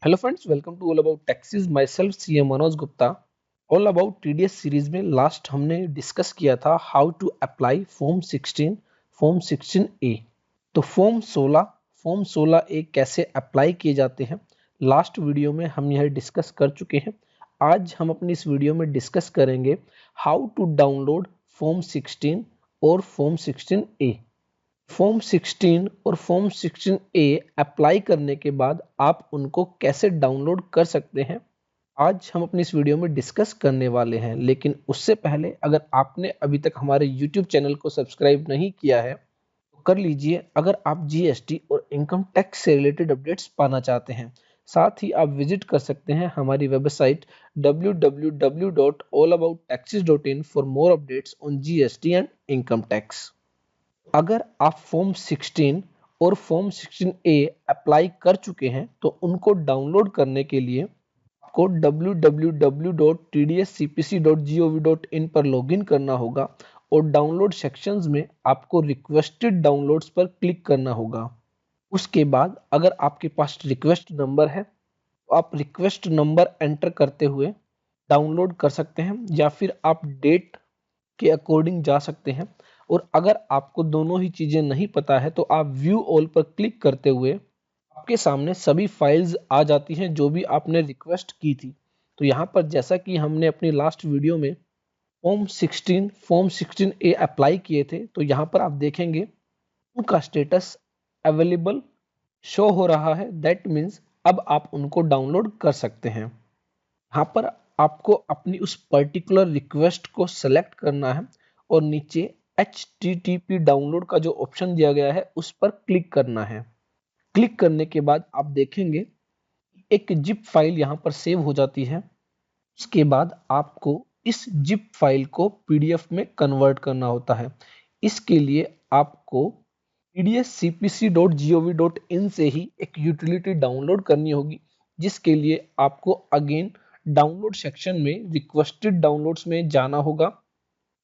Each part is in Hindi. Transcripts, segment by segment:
Hello friends, welcome to all about taxes. Myself C M Manoj Gupta. All about TDS series में लास्ट हमने डिस्कस किया था how to apply form 16 A. तो फॉर्म 16 ए कैसे अप्लाई किए जाते हैं, लास्ट वीडियो में हम यह डिस्कस कर चुके हैं। आज हम अपनी इस वीडियो में डिस्कस करेंगे हाउ टू डाउनलोड फॉर्म 16 और फॉर्म 16 ए। फॉर्म 16 और फॉर्म 16 ए अप्लाई करने के बाद आप उनको कैसे डाउनलोड कर सकते हैं, आज हम अपनी इस वीडियो में डिस्कस करने वाले हैं। लेकिन उससे पहले अगर आपने अभी तक हमारे यूट्यूब चैनल को सब्सक्राइब नहीं किया है तो कर लीजिए, अगर आप जीएसटी और इनकम टैक्स से रिलेटेड अपडेट्स पाना चाहते हैं। साथ ही आप विजिट कर सकते हैं हमारी website www.allabouttaxes.in for more updates on GST and income tax. अगर आप फॉर्म 16 और फॉर्म 16 ए अप्लाई कर चुके हैं तो उनको डाउनलोड करने के लिए आपको www.tdscpc.gov.in पर लॉगिन करना होगा और डाउनलोड सेक्शंस में आपको रिक्वेस्टेड डाउनलोड्स पर क्लिक करना होगा। उसके बाद अगर आपके पास रिक्वेस्ट नंबर है तो आप रिक्वेस्ट नंबर एंटर करते हुए डाउनलोड कर सकते हैं, या फिर आप डेट के अकॉर्डिंग जा सकते हैं। और अगर आपको दोनों ही चीजें नहीं पता है तो आप व्यू ऑल पर क्लिक करते हुए आपके सामने सभी फाइल्स आ जाती हैं जो भी आपने रिक्वेस्ट की थी। तो यहाँ पर जैसा कि हमने अपनी लास्ट वीडियो में फॉर्म 16 ए अप्लाई किए थे, तो यहाँ पर आप देखेंगे उनका स्टेटस अवेलेबल शो हो रहा है। दैट मीन्स अब आप उनको डाउनलोड कर सकते हैं। यहाँ पर आपको अपनी उस पर्टिकुलर रिक्वेस्ट को सेलेक्ट करना है और नीचे HTTP डाउनलोड का जो ऑप्शन दिया गया है उस पर क्लिक करना है। क्लिक करने के बाद आप देखेंगे एक जिप फाइल यहाँ पर सेव हो जाती है। उसके बाद आपको इस जिप फाइल को पीडीएफ में कन्वर्ट करना होता है। इसके लिए आपको tdscpc.gov.in से ही एक यूटिलिटी डाउनलोड करनी होगी, जिसके लिए आपको अगेन डाउनलोड सेक्शन में रिक्वेस्टेड डाउनलोड्स में जाना होगा।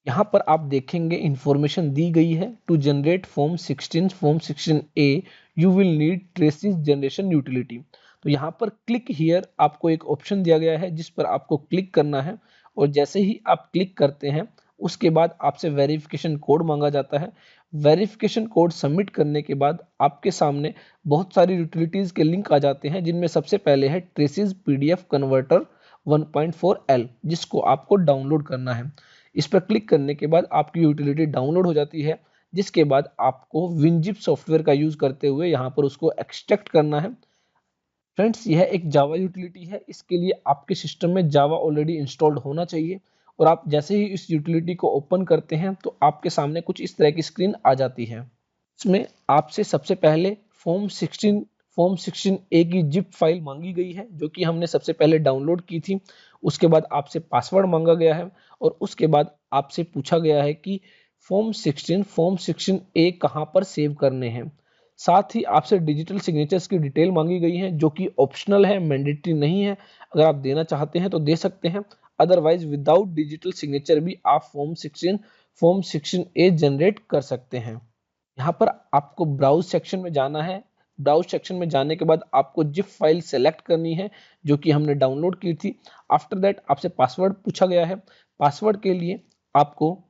यहाँ पर आप देखेंगे इंफॉर्मेशन दी गई है, to generate form 16 A you will need TRACES generation utility. तो यहाँ पर क्लिक हियर आपको एक ऑप्शन दिया गया है जिस पर आपको क्लिक करना है, और जैसे ही आप क्लिक करते हैं उसके बाद आपसे वेरिफिकेशन कोड मांगा जाता है। वेरिफिकेशन कोड सबमिट करने के बाद आपके सामने बहुत सारी यूटिलिटीज के लिंक आ जाते हैं, जिनमें सबसे पहले है ट्रेसिस पीडीएफ कन्वर्टर 1.4L, जिसको आपको डाउनलोड करना है। इस पर क्लिक करने के बाद आपकी यूटिलिटी डाउनलोड हो जाती है, जिसके बाद आपको विनजिप सॉफ्टवेयर का यूज करते हुए यहाँ पर उसको एक्सट्रैक्ट करना है। फ्रेंड्स, यह एक जावा यूटिलिटी है, इसके लिए आपके सिस्टम में जावा ऑलरेडी इंस्टॉल्ड होना चाहिए। और आप जैसे ही इस यूटिलिटी को ओपन करते हैं तो आपके सामने कुछ इस तरह की स्क्रीन आ जाती है। इसमें आपसे सबसे पहले फॉर्म 16 ए की जिप फाइल मांगी गई है, जो कि हमने सबसे पहले डाउनलोड की थी। उसके बाद आपसे पासवर्ड मांगा गया है और उसके बाद आपसे पूछा गया है कि फॉर्म 16 ए कहाँ पर सेव करने हैं। साथ ही आपसे डिजिटल सिग्नेचर्स की डिटेल मांगी गई है, जो कि ऑप्शनल है, मैंडेटरी नहीं है। अगर आप देना चाहते हैं तो दे सकते हैं, अदरवाइज विदाउट डिजिटल सिग्नेचर भी आप फॉर्म 16 ए जनरेट कर सकते हैं। यहाँ पर आपको ब्राउज सेक्शन में जाना है। ब्राउज सेक्शन में जाने के बाद आपको जिप फाइल सेलेक्ट करनी है, जो कि हमने डाउनलोड की थी। आफ्टर दैट आपसे पासवर्ड पूछा गया है। पासवर्ड के लिए आपको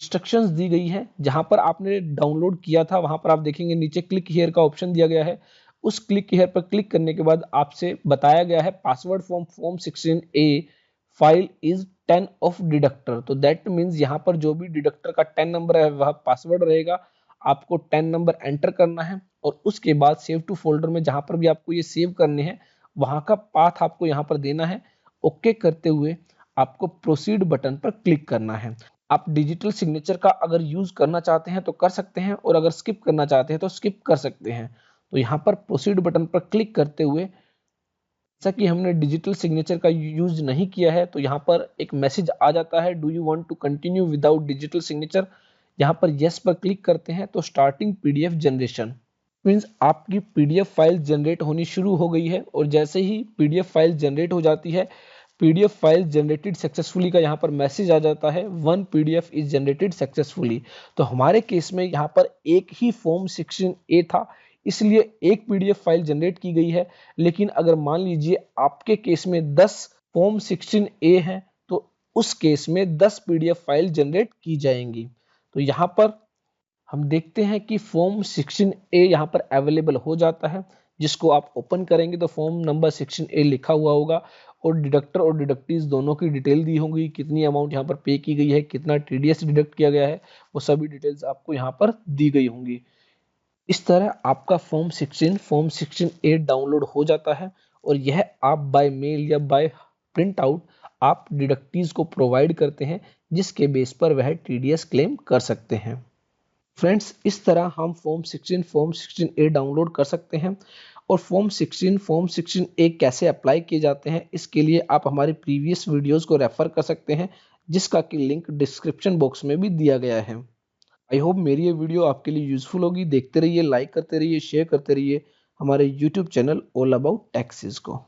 इंस्ट्रक्शंस दी गई है। जहां पर आपने डाउनलोड किया था वहां पर आप देखेंगे नीचे क्लिक हियर का ऑप्शन दिया गया है। उस क्लिक हियर पर क्लिक करने के बाद आपसे बताया गया है password form 16 A file is 10 of deductor. तो दैट मीन्स यहाँ पर जो भी डिडक्टर का 10 नंबर है वह पासवर्ड रहेगा। आपको 10 नंबर एंटर करना है और उसके बाद सेव टू फोल्डर में जहां पर भी आपको ये सेव करने हैं वहां का पाथ आपको यहाँ पर देना है। ओके करते हुए आपको प्रोसीड बटन पर क्लिक करना है। आप डिजिटल सिग्नेचर का अगर यूज करना चाहते हैं तो कर सकते हैं, और अगर स्किप करना चाहते हैं तो स्किप कर सकते हैं। तो यहाँ पर प्रोसीड बटन पर क्लिक करते हुए, जैसा कि हमने डिजिटल सिग्नेचर का यूज नहीं किया है, तो यहाँ पर एक मैसेज आ जाता है, do you want to continue without digital signature. यहाँ पर यस पर क्लिक करते हैं तो स्टार्टिंग पीडीएफ जनरेशन मीन्स आपकी पीडीएफ फाइल जनरेट होनी शुरू हो गई है। और जैसे ही पीडीएफ फाइल जनरेट हो जाती है, पीडीएफ फाइल जनरेटेड सक्सेसफुली का यहाँ पर मैसेज आ जाता है, one PDF is generated successfully. तो हमारे केस में यहाँ पर एक ही फॉर्म 16 ए था, इसलिए एक पीडीएफ फाइल जनरेट की गई है। लेकिन अगर मान लीजिए आपके केस में 10 फॉर्म 16A है तो उस केस में 10 पीडीएफ फाइल जनरेट की जाएंगी। तो यहाँ पर हम देखते हैं कि फॉर्म 16A यहाँ पर अवेलेबल हो जाता है, जिसको आप ओपन करेंगे तो फॉर्म नंबर 16A लिखा हुआ होगा और डिडक्टर और डिडक्टिव दोनों की डिटेल दी होंगी, कितनी अमाउंट यहाँ पर पे की गई है, कितना टीडीएस डिडक्ट किया गया है, वो सभी डिटेल्स आपको यहाँ पर दी गई होंगी। इस तरह आपका फॉर्म 16 डाउनलोड हो जाता है और यह आप बाय मेल या बाय प्रिंट आउट आप डिडक्टिव्स को प्रोवाइड करते हैं, जिसके बेस पर वह टीडीएस क्लेम कर सकते हैं। फ्रेंड्स, इस तरह हम फॉर्म 16A डाउनलोड कर सकते हैं। और फॉर्म 16A कैसे अप्लाई किए जाते हैं, इसके लिए आप हमारे प्रीवियस वीडियोस को रेफर कर सकते हैं, जिसका कि लिंक डिस्क्रिप्शन बॉक्स में भी दिया गया है। आई होप मेरी ये वीडियो आपके लिए यूजफुल होगी। देखते रहिए, लाइक करते रहिए, शेयर करते रहिए हमारे YouTube channel all about taxes को।